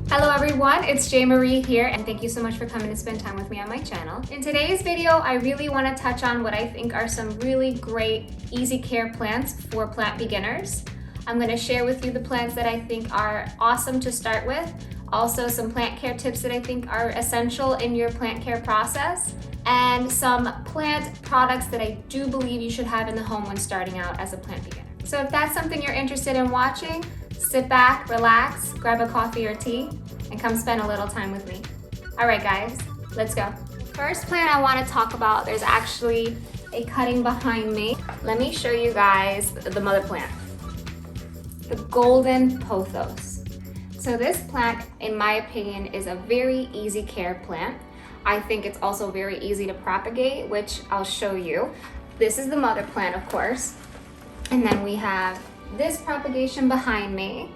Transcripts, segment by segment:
Hello everyone, it's J. Marie here, and thank you so much for coming to spend time with me on my channel. In today's video, I really want to touch on what I think are some really great easy care plants for plant beginners. I'm going to share with you the plants that I think are awesome to start with, also some plant care tips that I think are essential in your plant care process, and some plant products that I do believe you should have in the home when starting out as a plant beginner. So if that's something you're interested in watching, sit back, relax, grab a coffee or tea, and come spend a little time with me. All right, guys, let's go. First plant I want to talk about, there's actually a cutting behind me. Let me show you guys the mother plant, the golden pothos. So this plant, in my opinion, is a very easy care plant. I think it's also very easy to propagate, which I'll show you. This is the mother plant, of course. And then we have this propagation behind me,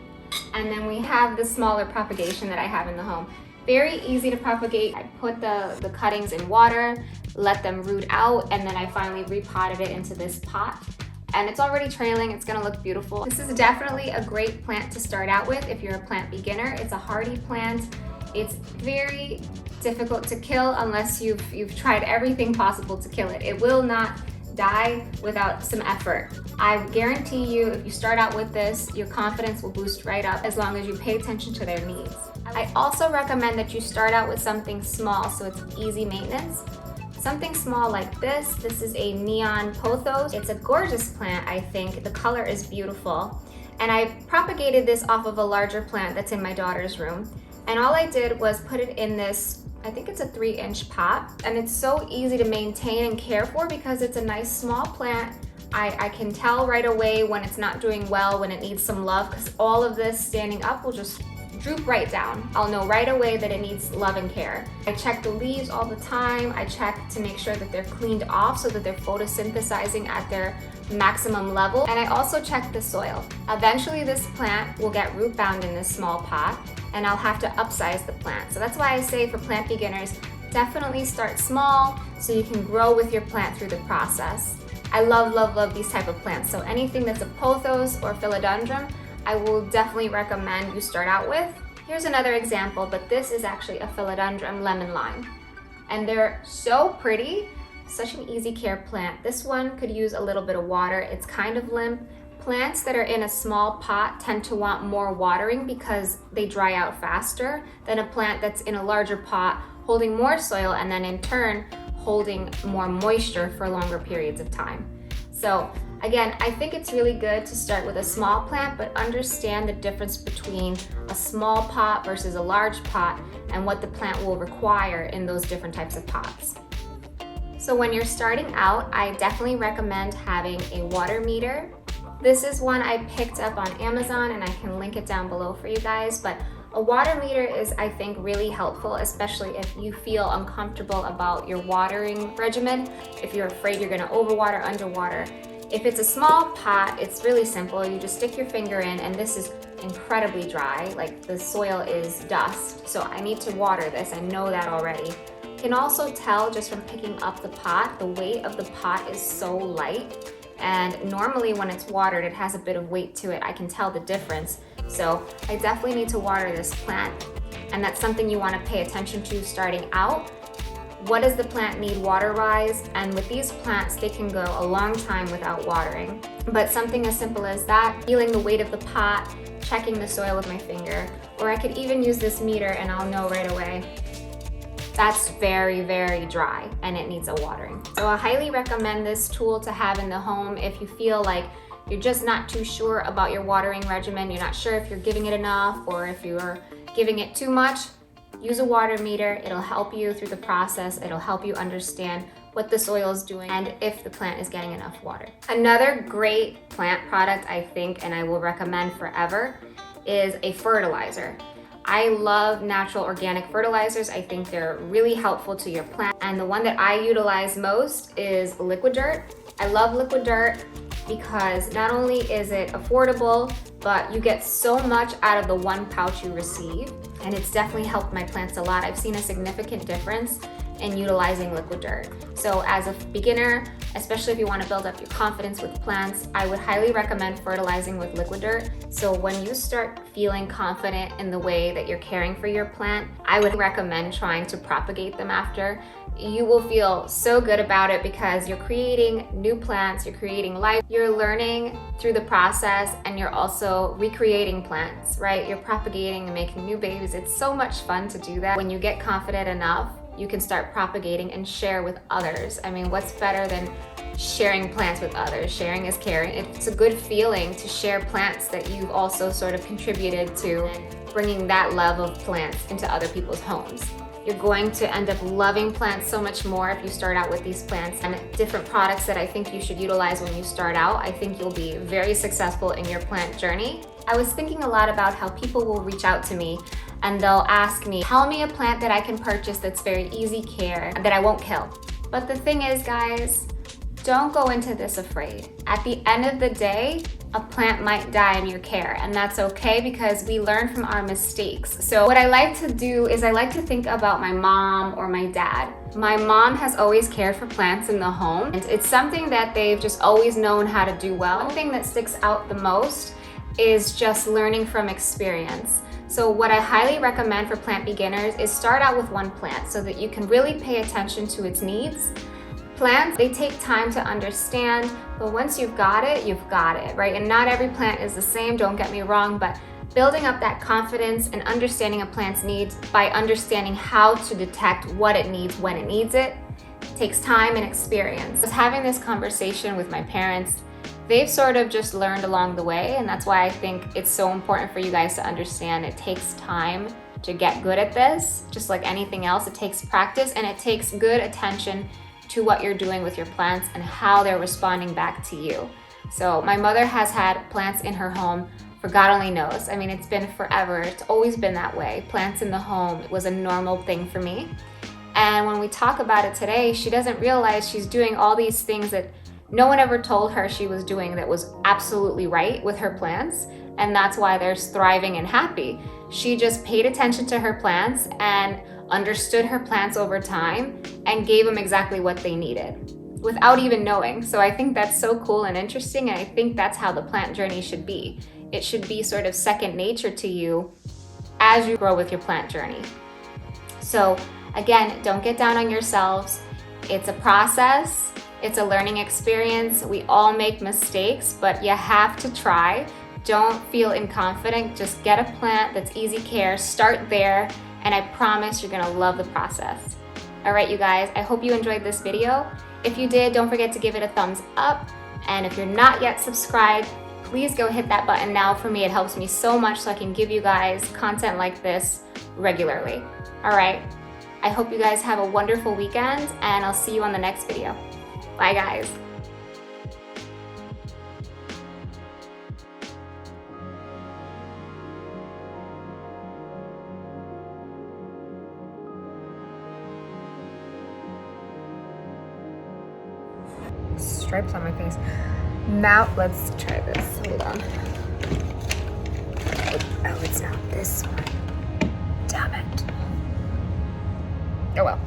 and then we have the smaller propagation that I have in the home. Very easy to propagate. I put the cuttings in water, let them root out, and then I finally repotted it into this pot. And it's already trailing, it's gonna look beautiful. This is definitely a great plant to start out with if you're a plant beginner. It's a hardy plant. It's very difficult to kill unless you've tried everything possible to kill it. It will not die without some effort. I guarantee you, if you start out with this, your confidence will boost right up as long as you pay attention to their needs. I also recommend that you start out with something small so it's easy maintenance. Something small like this. This is a neon pothos. It's a gorgeous plant, I think. The color is beautiful. And I propagated this off of a larger plant that's in my daughter's room. And all I did was put it in this, I think it's a 3-inch pot, and it's so easy to maintain and care for because it's a nice small plant. I can tell right away when it's not doing well, when it needs some love, because all of this standing up will just droop right down. I'll know right away that it needs love and care. I check the leaves all the time. I check to make sure that they're cleaned off so that they're photosynthesizing at their maximum level. And I also check the soil. Eventually this plant will get root bound in this small pot, and I'll have to upsize the plant. So that's why I say for plant beginners, definitely start small so you can grow with your plant through the process. I love, love, love these type of plants. So anything that's a pothos or philodendron, I will definitely recommend you start out with. Here's another example, but this is actually a philodendron lemon lime. And they're so pretty, such an easy care plant. This one could use a little bit of water. It's kind of limp. Plants that are in a small pot tend to want more watering because they dry out faster than a plant that's in a larger pot holding more soil and then in turn holding more moisture for longer periods of time. So again, I think it's really good to start with a small plant, but understand the difference between a small pot versus a large pot and what the plant will require in those different types of pots. So when you're starting out, I definitely recommend having a water meter. This is one I picked up on Amazon, and I can link it down below for you guys, but a water meter is, I think, really helpful, especially if you feel uncomfortable about your watering regimen, if you're afraid you're gonna overwater, underwater. If it's a small pot, it's really simple. You just stick your finger in, and this is incredibly dry, like the soil is dust. So I need to water this, I know that already. You can also tell just from picking up the pot, the weight of the pot is so light. And normally when it's watered, it has a bit of weight to it. I can tell the difference. So I definitely need to water this plant. And that's something you want to pay attention to starting out. What does the plant need water-wise? And with these plants, they can go a long time without watering. But something as simple as that, feeling the weight of the pot, checking the soil with my finger, or I could even use this meter and I'll know right away. That's very, very dry and it needs a watering. So I highly recommend this tool to have in the home if you feel like you're just not too sure about your watering regimen, you're not sure if you're giving it enough or if you're giving it too much. Use a water meter. It'll help you through the process. It'll help you understand what the soil is doing and if the plant is getting enough water. Another great plant product, I think, and I will recommend forever, is a fertilizer. I love natural organic fertilizers. I think they're really helpful to your plant. And the one that I utilize most is liquid dirt. I love liquid dirt because not only is it affordable, but you get so much out of the one pouch you receive. And it's definitely helped my plants a lot. I've seen a significant difference in utilizing liquid dirt. So as a beginner, especially if you want to build up your confidence with plants, I would highly recommend fertilizing with liquid dirt. So when you start feeling confident in the way that you're caring for your plant, I would recommend trying to propagate them after. You will feel so good about it because you're creating new plants, you're creating life, you're learning through the process, and you're also recreating plants, right? You're propagating and making new babies. It's so much fun to do that. When you get confident enough, you can start propagating and share with others. I mean, what's better than sharing plants with others? Sharing is caring. It's a good feeling to share plants that you've also sort of contributed to, bringing that love of plants into other people's homes. You're going to end up loving plants so much more if you start out with these plants and different products that I think you should utilize when you start out. I think you'll be very successful in your plant journey. I was thinking a lot about how people will reach out to me and they'll ask me, tell me a plant that I can purchase that's very easy care, that I won't kill. But the thing is, guys, don't go into this afraid. At the end of the day, a plant might die in your care, and that's okay because we learn from our mistakes. So what I like to do is I like to think about my mom or my dad. My mom has always cared for plants in the home, and it's something that they've just always known how to do well. One thing that sticks out the most is just learning from experience. So what I highly recommend for plant beginners is start out with one plant so that you can really pay attention to its needs. Plants, they take time to understand, but once you've got it, right? And not every plant is the same, don't get me wrong, but building up that confidence and understanding a plant's needs by understanding how to detect what it needs when it needs it takes time and experience. Just having this conversation with my parents, they've sort of just learned along the way, and that's why I think it's so important for you guys to understand it takes time to get good at this. Just like anything else, it takes practice and it takes good attention to what you're doing with your plants and how they're responding back to you. So my mother has had plants in her home for God only knows. I mean, it's been forever. It's always been that way. Plants in the home was a normal thing for me. And when we talk about it today, she doesn't realize she's doing all these things that no one ever told her she was doing that was absolutely right with her plants. And that's why they're thriving and happy. She just paid attention to her plants and understood her plants over time and gave them exactly what they needed without even knowing. So I think that's so cool and interesting, and I think that's how the plant journey should be. It should be sort of second nature to you as you grow with your plant journey. So again, don't get down on yourselves. It's a process. It's a learning experience. We all make mistakes, but you have to try. Don't feel inconfident. Just get a plant that's easy care. Start there, and I promise you're gonna love the process. All right, you guys, I hope you enjoyed this video. If you did, don't forget to give it a thumbs up. And if you're not yet subscribed, please go hit that button now. For me, it helps me so much so I can give you guys content like this regularly. All right, I hope you guys have a wonderful weekend, and I'll see you on the next video. Bye, guys. Stripes on my face. Now let's try this. Hold on. Oh, it's not this one. Damn it. Oh well.